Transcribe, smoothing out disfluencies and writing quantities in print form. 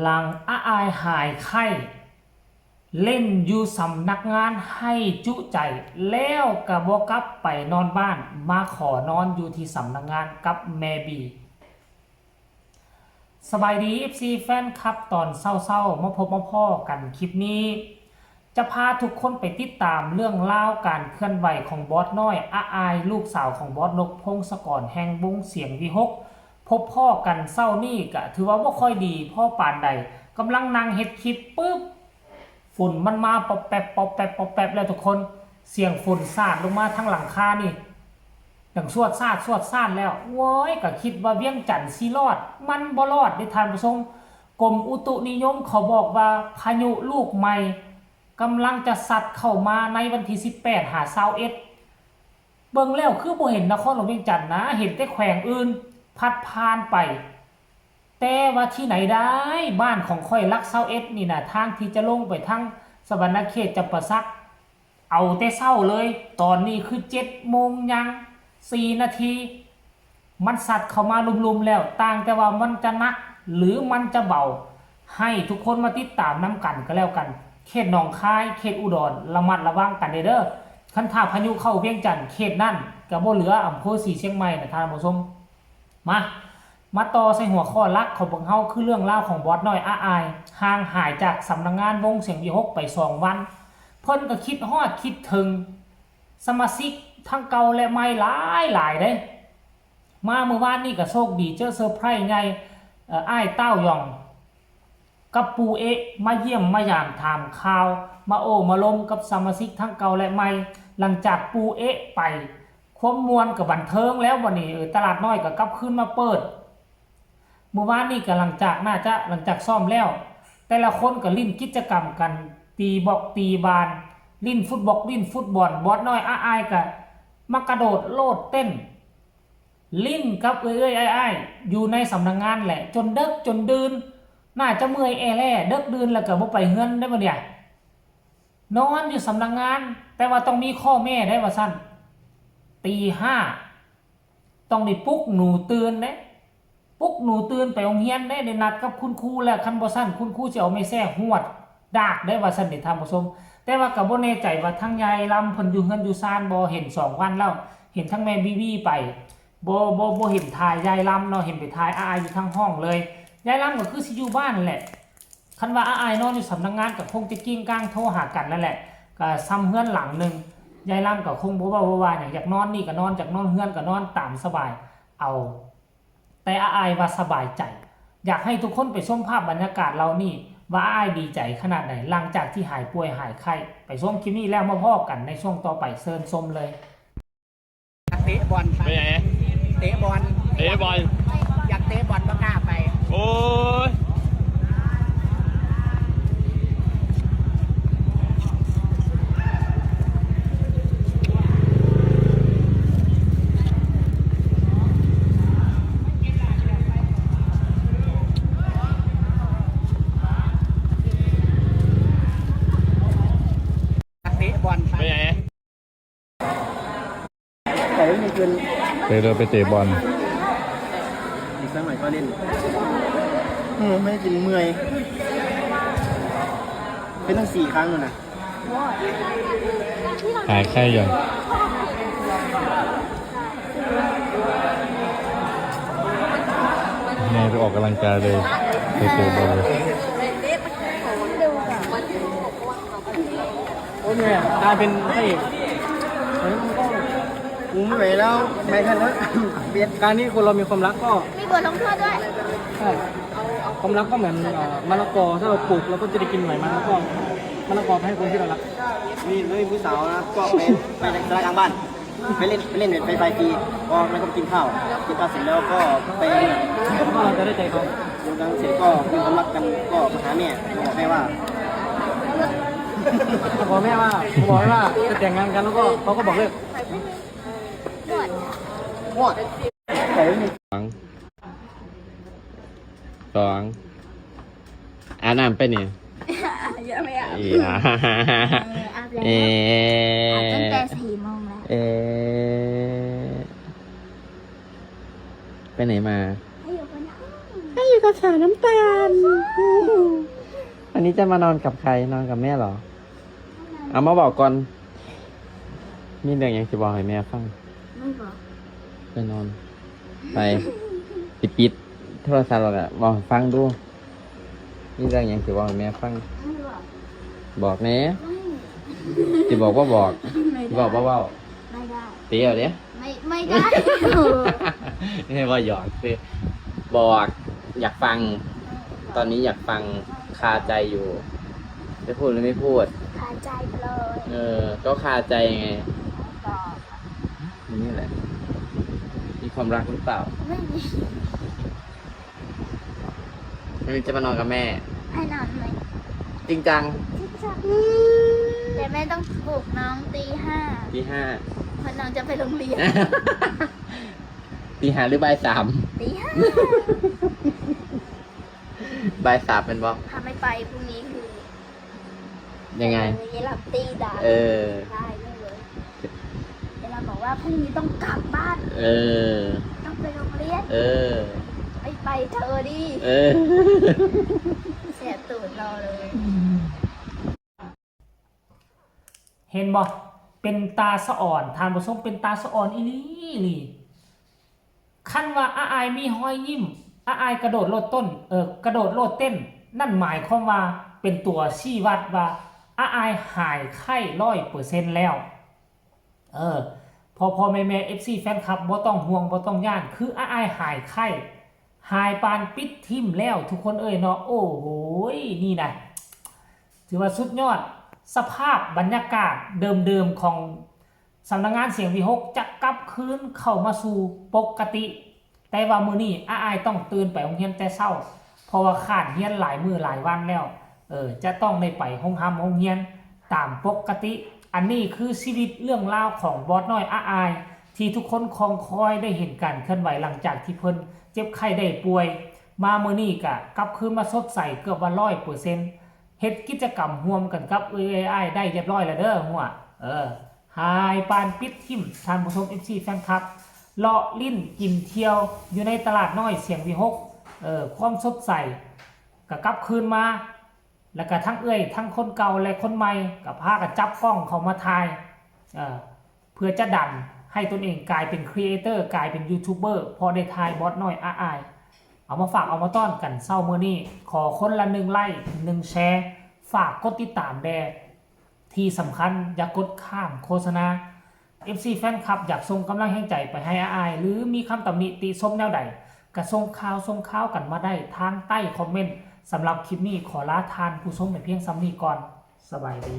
หลังอาอายหายไข้เล่นอยู่สำนักงานให้จุใจแล้วก็บ่กลับไปนอนบ้านมาขอนอนอยู่ที่สำนักงานกับแม่บีสบายดี FC แฟนคลับตอนเศร้าๆมาพบมาพ่อกันคลิปนี้จะพาทุกคนไปติดตามเรื่องเล่าการเคลื่อนไหวของบอสน้อยอาอายลูกสาวของบอสนกพงศกรแห่งวงเสียงวิหกพบพ่อกันเศร้านี่ก็ถือว่าบ่ค่อยดีพ่อปานใดกำลังนั่งเฮ็ดคลิปปุ๊บฝุ่นมันมาปอบแปบปอบแปบปอบแปบแล้วทุกคนเสียงฝุ่นสาดลงมาทั้งหลังคานี่ดังสวดซาดแล้วโว้ยก็คิดว่าเวียงจันทน์สิรอดมันบ่รอดได้ทานผู้ชมกรมอุตุนิยมเขาบอกว่าพายุลูกใหม่กำลังจะสัดเข้ามาในวันที่18หา21เบิ่งแล้วคือบ่เห็นนครหลวงเวียงจันทน์นะเห็นแต่แขวงอื่นพัดผ่านไปแต่ว่าที่ไหนได้บ้านของค่อยลัก21นี่นะทางที่จะลงไปทางสวรรณเขตจำปาสักเอาแต่เช้าเลยตอนนี้คือ7 โมงยัง4 นาทีมันสัดเข้ามาลุมๆแล้วต่างแต่ว่ามันจะหนักหรือมันจะเบาให้ทุกคนมาติดตามน้ำกันก็แล้วกันเขตหนองคายเขตอุดรระมัดระวังกันเด้อคันถ้าพายุเข้าเวียงจันทน์เขตนั่นก็บ่เหลืออำเภอศรีเชียงใหม่นะท่านผู้ชมมาต่อใส่หัวข้อหลักของพวกเฮาคือเรื่องราวของบอสน้อยอาอายห่างหายจากสำนักงานวงเสียงวิหกไป2 วันเพิ่นก็คิดฮอดคิดถึงสมาชิกทั้งเก่าและใหม่หลายเด้มาเมื่อวานนี้ก็โชคดีเจอเซอร์ไพรส์ใหญ่อ้ายเต้ายองกับปูเอะมาเยี่ยมมายามถามข่าวมาโอ้มาลมกับสมาชิกทั้งเก่าและใหม่หลังจากปูเอะไปความมวลกับบันเทิงแล้ววันนี้ตลาดน้อยก็กลับขึ้นมาเปิดเมื่อวานนี้ก็หลังจากซ่อมแล้วแต่ละคนก็ลิ้นกิจกรรมกันตีบอกตีบานลิ้นฟุตบอลบอสน้อยอ้ายก็มากระโดดโลดเต้นลิ้นกับอ้ายอยู่ในสำนักงานแหละจนเดึกจนดื่นน่าจะเมื่อยแแล่เดึกดื่นแล้วก็บ่ไปเฮือนได้บ่เนี่ยนอนอยู่สำนักงานแต่ว่าต้องมีข้อแม่ได้ว่าซั่นตี 5ต้องได้ปลุกหนูตื่นเด้ปลุกหนูตื่นไปโรงเรียนได้นัดกับคุณครูแล้วคันบ่ซั่นคุณครูสิเอาไม้แส้หวดดากได้ว่าซั่นนี่ท่านผู้ชมแต่ว่าก็บ่แน่ใจว่าทั้งยายลำเพิ่นอยู่เฮือนอยู่ซ่านบ่เห็น2 วันแล้วเห็นทั้งแม่บีไปบ่เห็นถ่ายยายลำเนาะเห็นไปถ่ายอาอยู่ทั้งห้องเลยยายลำก็คือสิอยู่บ้านแหละคันว่าอายนอนอยู่สำนักงานก็คงจะกิ้งก้างโทรหากันนั่นแหละก็ซ้ำเฮือนหลังนึงยายลำก็คงบ่ว่าอย่างอยากนอนนี่ก็นอนจากนอนเฮือนก็นอนตามสบายเอาแต่อายว่าสบายใจอยากให้ทุกคนไปชมภาพบรรยากาศเรานี่ว่าอายดีใจขนาดไหนหลังจากที่หายป่วยหายไข้ไปชมคลิปนี้แล้วมาพบกันในช่วงต่อไปเชิญชมเลยเตะบอลไปไหนเตะบอลอยากเตะบอลก็กล้าไปโอ้ยเตะบอลไปไหนแต่ไม่เกินไปเตะบอลอีกสักหน่อยก็เล่นไม่ได้กินเมื่อยเป็นตั้ง4 ครั้งเลยนะหายไข้ยังแม่ไปออกกำลังกายเลยไปเตะบอลเลยโอ้ยเนี่ยกลายเป็นพระเอกกูไม่ไหวแล้วไม่ทันแล้วเบียดการนี้คนเรามีความรักก็มีบทลงโทษด้วยใช่ความรักก็เหมือนมะละกอถ้าเราปลูกเราก็จะได้กินหน่อยมันแล้วก็มะละกอให้คนที่เรารักมีไม่มีผู้สาวนะก็ไปตลาดกลางบ้านไปเล่นเน็ตไฟฟรีก็ไม่ต้องกินข้าวเสร็จแล้วก็ไปก็เราจะได้ใจเขาดูดังเสร็จก็มีความรักกันก็มาหาแม่บอกแม่ว่าบอกแม่ว่าจะแต่งงานกันแล้วก็เขาก็บอกเลิกหมดสองอาบน้ำไปนี่เยอะไหมอ่ะอาบตั้งแต่4 โมงแล้วไปไหนมาให้อยู่บนห้อง ให้อยู่กับสาวน้ำตาล นี้จะมานอนกับใครนอนกับแม่เหรอ เอามาบอกก่อน มีเรื่องอย่างจะบอกให้แม่ฟัง ไม่บอก ไปนอน ไปปิดโทรศัพท์เราอะบอกให้ฟังดู มีเรื่องอย่างจะบอกให้แม่ฟัง ไม่บอก บอกแหน่ ไม่ จะบอกว่าบอก ไม่ จะ ได้ บอกว่าเว่า ไม่ได้ เตี้ยวเด้ ไม่ได้ ไม่ว่าหยอกคือบอกอยากฟัง ตอนนี้อยากฟังคาใจอยู่จะพูดหรือไม่พูด ขาใจไปเลย ก็คาใจไง บอก นี่แหละ มีความรักหรือเปล่า ไม่มี วันนี้จะมานอนกับแม่ ให้นอนไหม จริงจัง จิ๊กจักแต่แม่ต้องปลุกน้องตี 5 ตีห้า เพราะน้องจะไปโรงเรียน ตีห้าหรือบ่ายสาม ตี บ่ายสามเป็นบ่ 5ถ้าไม่ไปพรุ่งนี้คือ ยังไง พรุ่งนี้หลับตีด่า เออ ได้เลยเวลาบอกว่าพรุ่งนี้ต้องกลับบ้าน เออ ต้องไปโรงเรียน เออ ไม่ไปเธอดิ เออ เสียตูดเราเลย เห็นบ่เป็นตาสะอ่อนทานผสมเป็นตาสะอ่อนอีนี่คันว่าอายมีหอยยิ้มอายกระโดดโลดต้นกระโดดโลดเต้น นั่นหมายความว่าเป็นตัวชี้วัดว่าอายหายไข้ 100% แล้วพอแม่ FC แฟนคลับบ่ต้องห่วงบ่ต้องย่านคืออายหายไข้หายปานปิดทิ่มแล้วทุกคนเนาะโอ้โหนี่นะถือว่าสุดยอดสภาพบรรยากาศเดิมๆของสำนักงานเสียงวี6จะกลับคืนเข้ามาสู่ปกติแต่ว่ามื้อนี้อายต้องตื่นไปโรงเรียนแต่เช้าเพราะว่าขาดเรียนหลายมื้อหลายวันแล้วจะต้องได้ไปโรงเรียนตามปกติอันนี้คือชีวิตเรื่องราวของบอสน้อยอายที่ทุกคนคอยคอยได้เห็นการเคลื่อนไหวหลังจากที่เพิ่นเจ็บไข้ได้ป่วยมามื้อนี้ก็กลับคืนมาสดใสเกือบว่า 100%เฮ็ดกิจกรรมร่วมกันกับAI ได้เรียบร้อยแล้วเด้อหัวหายปานปิดทิ่มท่านผู้ชม FC แฟนคลับเลาะลิ้นกินเที่ยวอยู่ในตลาดน้อยเสียงวี6ความสดใสก็กลับคืนมาแล้วก็ทั้งทั้งคนเก่าและคนใหม่ก็พากันจับกล้องเขามาถ่ายเพื่อจะดันให้ตนเองกลายเป็นครีเอเตอร์กลายเป็นยูทูบเบอร์พอได้ถ่ายบอสน้อยอายเอามาฝากเอามาต้อนกันเศร้ามื้อนี้ขอคนละ1ไลค์1แชร์ฝากกดติดตามแดที่สำคัญอย่ากดข้ามโฆษณา FC แฟนคลับอยากส่งกำลังแห่งใจไปให้อายหรือมีคำตำหนิติชมแนวใดก็ส่งข่าวกันมาได้ทางใต้คอมเมนต์สำหรับคลิปนี้ขอลาทานผู้ชมในเพียงซ้ำนี้ก่อนสบายดี